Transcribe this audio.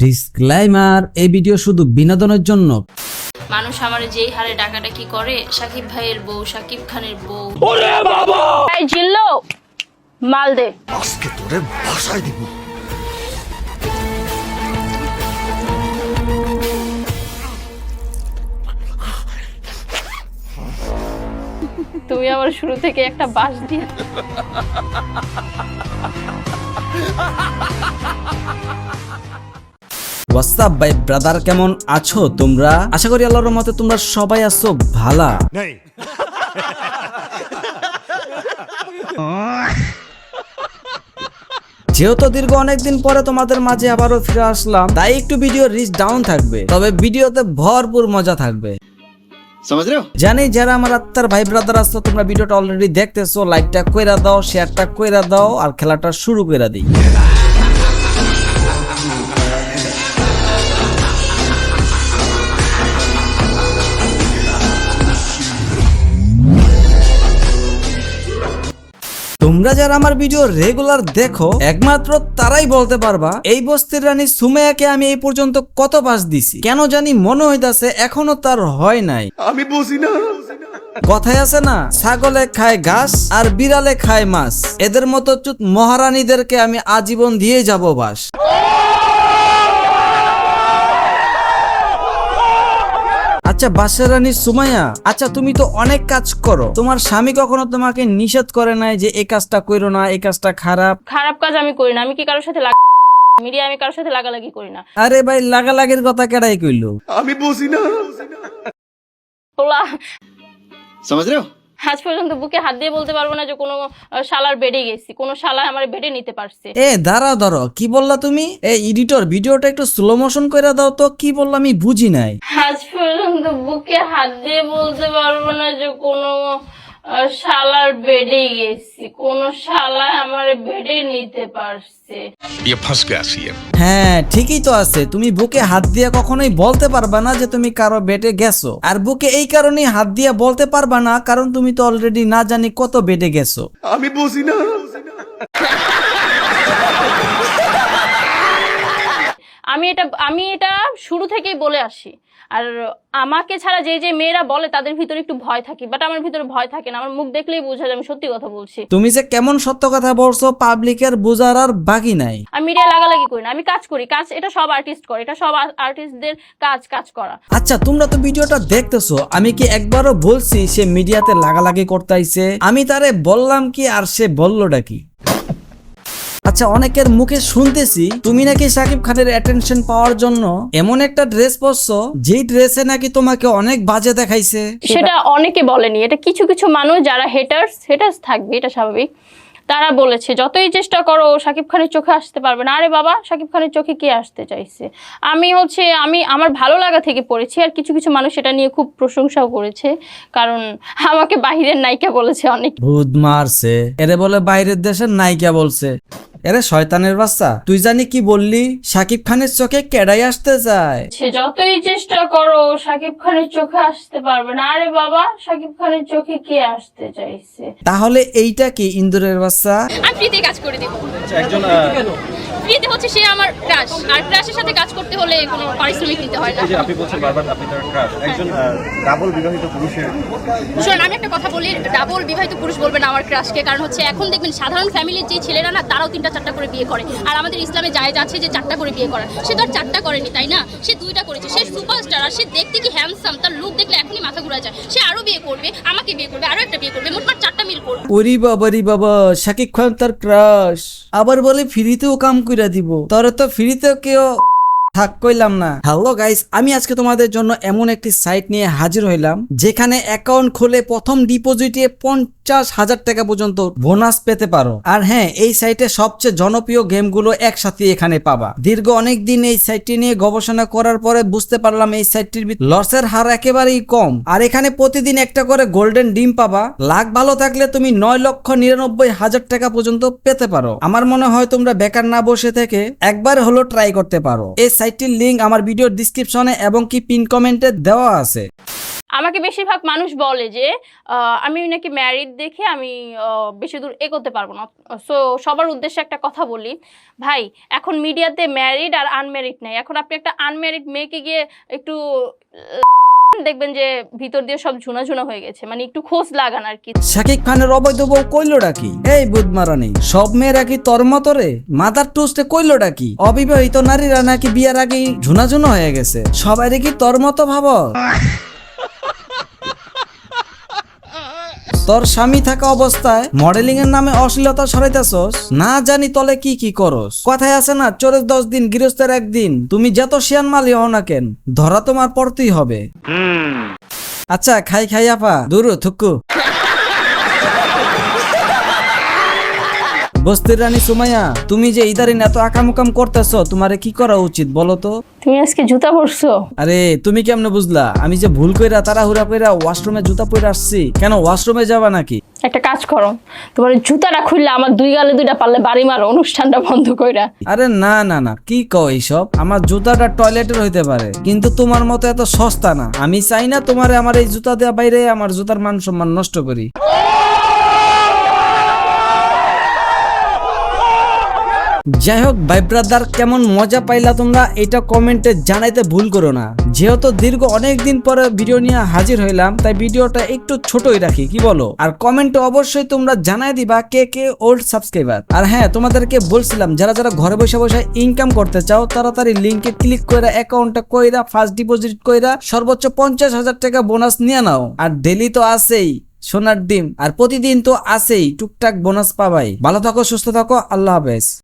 Disclaimer, এই video শুধু বিনোদনের জন্য। মানুষ আমার যেই হারে ডাকাডাকি করে, সাকিব ভাইয়ের বউ, সাকিব খানের বউ। ওরে বাবা! এই জিল্লো, মাল দে। আজকে তোরে ভাষায় দিব। তুমি আমার শুরু থেকে একটা বাস দিয়ে। হোয়াটসঅ্যাপ ভাই ব্রাদার, কেমন আছো তোমরা? আশা করি আল্লাহর রহমতে তোমরা সবাই আছো ভালা। নেই যেহেতু দীর্ঘ অনেকদিন পরে তোমাদের মাঝে আবারও ফিরে আসলাম, তাই একটু ভিডিও রিচ ডাউন থাকবে, তবে ভিডিওতে ভরপুর মজা থাকবে। জানি যারা আমার আত্মার ভাই ব্রাদার আছো, তোমরা ভিডিওটা অলরেডি দেখতেছো, লাইকটা কইরা দাও, শেয়ারটা কইরা দাও, আর খেলাটা শুরু কইরা দিই। তোমরা যারা আমার ভিডিও রেগুলার দেখো, একমাত্র তারাই বলতে পারবা এই বস্তির রানী সুমাইয়াকে আমি এই পর্যন্ত কত পাস দিছি। কেন জানি মনে হইতাছে এখনো তার হয় নাই। আমি বুঝি না। কথায় আছে না, ছাগলে খায় ঘাস আর বিড়ালে খায় মাছ, এদের মতো চুত মহারানীদেরকে আমি আজীবন দিয়ে যাব বাস। আচ্ছা বাদশা রানী সুমাইয়া, আচ্ছা তুমি তো অনেক কাজ করো, তোমার স্বামী কখনো তোমাকে নিষেধ করে নাই যে এই কাজটা কইরো না, এই কাজটা খারাপ? খারাপ কাজ আমি করি না। আমি কি কারোর সাথে মিডিয়া, আমি কারোর সাথে লাগালাগি করি না। আরে ভাই, লাগালাগির কথা কেডাই কইলো? আমি বুঝি না। তোলা समझ रहे हो? আজ পর্যন্ত বুকে হাত দিয়ে বলতে পারবো না যে কোনো শালার বেডে গেছি, কোনো শালা আমার বেডে নিতে পারছে। এ দাঁড়াও ধরো, কি বললা তুমি? এই এডিটর ভিডিওটা একটু স্লো মোশন কইরা দাও তো, কি বললা আমি বুঝি নাই। আজ পর্যন্ত বুকে হাত দিয়ে বলতে পারবো না যে কোনো শালার বেডে গেছি, কোনো শালা আমার বেডে নিতে পারছে। ये फंस गया सीएम। হ্যাঁ ঠিকই তো আছে, তুমি বুকে হাত দিয়ে কখনোই বলতে পারবা না যে তুমি কারো বেডে গেছো, আর বুকে এই কারণেই হাত দিয়ে বলতে পারবা না কারণ তুমি তো অলরেডি না জানি কত বেডে গেছো। আমি বুঝি না। আমি এটা শুরু থেকেই বলে আসি, আর আমাকে ছাড়া যে যে মেয়েরা বলে তাদের ভিতরে একটু ভয় থাকে, বাট আমার ভিতরে ভয় থাকে না। আমার মুখ দেখলেই বোঝা যায় আমি সত্যি কথা বলছি। তুমি যে কেমন সত্য কথা বলছো, পাবলিকের বোঝার আর বাকি নাই। আমি মিডিয়া লাগালাগি করি না, আমি কাজ করি। কাজ এটা সব আর্টিস্ট করে, এটা সব আর্টিস্টদের কাজ করা। আচ্ছা তোমরা তো ভিডিওটা দেখতেছো, আমি কি একবারও বলছি সে মিডিয়াতে লাগালাগি করতে আইছে? আমি তারে বললাম কি আর সে বললোটা কি? আচ্ছা অনেকের মুখে শুনতেছি তুমি নাকি সাকিব খানের অ্যাটেনশন পাওয়ার জন্য এমন একটা ড্রেস পরছো যেই ড্রেসে নাকি তোমাকে অনেক বাজে দেখাইছে। সেটা অনেকে বলেনি, এটা কিছু কিছু মানুষ যারা হেটার্স থাকবে, এটা স্বাভাবিক। তারা বলেছে যতই চেষ্টা করো সাকিব খানের চোখে আসতে পারবে না। আরে বাবা, সাকিব খানের চোখে কে আসতে চাইছে? আমি আমার ভালো লাগা থেকে পড়েছি, আর কিছু কিছু মানুষ এটা নিয়ে খুব প্রশংসাও করেছে, কারণ আমাকে বাইরের নায়িকা বলেছে অনেক। ভূত মারছে এরে বলে বাইরের দেশের নায়িকা বলছে। এরে শয়তানের বাচ্চা, তুই জানি কি বললি? সাকিব খানের চোখে কেডাই আসতে চায়? সে যতই চেষ্টা করো সাকিব খানের চোখে আসতে পারবে না। আরে বাবা, সাকিব খানের চোখে কে আসতে চাইছে? তাহলে এইটা কি ইন্দুরের বাচ্চা? আমি ফ্রিতে কাজ করে দেব। ফ্রিতে হচ্ছে সে আমার ক্রাশ, আর ক্রাশের সাথে কাজ করতে হলে কোনো পারিশ্রমিক নিতে হয় না। যে আপনি বলছেন বারবার আপনি তার ক্রাশ, একজন ডাবল বিবাহিত পুরুষের। শোন, আমি একটা কথা বলি, ডাবল বিবাহিত পুরুষ বলবেন আমার ক্রাশকে, কারণ হচ্ছে এখন দেখবেন সাধারণ ফ্যামিলির যে ছেলেরা না, তারাও 3টা-4টা করে বিয়ে করে, আর আমাদের ইসলামে জায়েজ আছে যে 4টা করে বিয়ে করা। সে তো আর 4টা করেনি, তাই না? সে 2টা করেছে। সে সুপারস্টার, আর সে দেখতে কি হ্যান্ডসাম, তার লুক দেখলে এখনই মাথা ঘুরা যায়। সে আরো বিয়ে করবে, আমাকে বিয়ে করবে, আরো একটা বিয়ে করবে, মোটমাট 4টা মিল করবে। ওরে বাবা রে বাবা, সাকিব খান তার ক্রাশ, আবার বলে ফ্রিতেও কাম কইরা দিব। তোর তো ফ্রিতে কেউ থাক কইলাম না। হ্যালো গাইস, আমি আজকে তোমাদের জন্য এমন একটি সাইট নিয়ে হাজির হইলাম যেখানে অ্যাকাউন্ট খুলে প্রথম ডিপোজিটে 50,000 টাকা পর্যন্ত বোনাস পেতে পারো। আর হ্যাঁ, এই সাইটে সবচেয়ে জনপ্রিয় গেমগুলো একসাথে এখানে পাবা। দীর্ঘ অনেক দিন এই সাইটটি নিয়ে গবেষণা করার পরে বুঝতে পারলাম এই সাইটটির লসের হার একেবারেই কম, আর এখানে প্রতিদিন একটা করে গোল্ডেন ডিম পাবা। লাখ ভালো থাকলে তুমি 9,99,000 টাকা পর্যন্ত পেতে পারো। আমার মনে হয় তোমরা বেকার না বসে থেকে একবার হলো ট্রাই করতে পারো। এই সাইটটির লিংক আমার ভিডিওর ডেসক্রিপশনে এবং কি পিন কমেন্টে দেওয়া আছে। আমাকে বেশিরভাগ মানুষ বলে যে আমি নাকি ম্যারিড দেখে আমি বেশি দূর এগোতে পারবো না। সো সবার উদ্দেশ্যে একটা কথা বলি ভাই, এখন মিডিয়াতে ম্যারিড আর আনম্যারিড নেই। এখন আপনি একটা আনম্যারিড মেয়েকে গিয়ে একটু দেখবেন যে ভিতর দিয়ে সব ঝুনা ঝুনা হয়ে গেছে, মানে একটু খোঁজ লাগান আর কি। শাকিব খানের অবৈধ বউ কইলোটা কি? এই বুধমারানি, সব মেয়েরা কি তোর মতো রে? মাদার টোস্টে কইলোটা কি? অবিবাহিত নারীরা নাকি বিয়ার আগে ঝুনা ঝুনা হয়ে গেছে? সবাই কি তোর মতো ভাব? তোর স্বামী থাকা অবস্থায় মডেলিং এর নামে অশ্লীলতা ছড়াইতেছস, না জানি তলে কি কি করস। কথায় আছে না, চোরের 10 দিন গৃহস্থের 1 দিন। তুমি যত শিয়ান মালি হও না কেন, ধরা তোমার পড়তেই হবে। আচ্ছা খাই খাই আপা দূর থুকু। বস্তির রানী সুমাইয়া, তুমি যে ইদারিন এত আকামুকাম করতেছো, তোমারে কি করা উচিত বলো তো? তুমি আজকে জুতা পরছো? আরে তুমি কেমনে বুঝলা আমি যে ভুল কইরা তাড়াহুড়া কইরা ওয়াশরুমে জুতা পরে আসছি? কেন ওয়াশরুমে যাবা নাকি? একটা কাজ করো, তোমার জুতাটা খুললে আমার 2 গালে 2টা পারলে বাড়ি মারো, অনুষ্ঠানটা বন্ধ কইরা। আরে না না না, কি কও এইসব? আমার জুতাটা টয়লেটের হইতে পারে, কিন্তু তোমার মতো এত সস্তা না। আমি চাই না তোমারে আমার এই জুতা দেওয়া বাইরে আমার জুতার মান সম্মান নষ্ট করি। যাই হোক ভাই ব্রাদার, কেমন মজা পাইলা তোমরা এটা কমেন্টে জানাইতে ভুল করো না। যেহেতু দীর্ঘ অনেক দিন পরে ভিডিও নিয়ে হাজির হইলাম, তাই ভিডিওটা একটু ছোটই রাখি, কি বলো? আর কমেন্টে অবশ্যই তোমরা জানাই দিবা কে কে ওল্ড সাবস্ক্রাইবার। আর হ্যাঁ, তোমাদেরকে বলছিলাম যারা যারা ঘরে বসে বসে ইনকাম করতে চাও, তাড়াতাড়ি লিংকে ক্লিক করে অ্যাকাউন্টটা কইরা ফার্স্ট ডিপোজিট কইরা সর্বোচ্চ 50,000 টাকা বোনাস নিয়ে নাও। আর ডেলি তো আছেই সোনার ডিম, আর প্রতিদিন তো আছেই টুকটাক বোনাস পাবাই। ভালো থাকো, সুস্থ থাকো, আল্লাহ হাফেজ।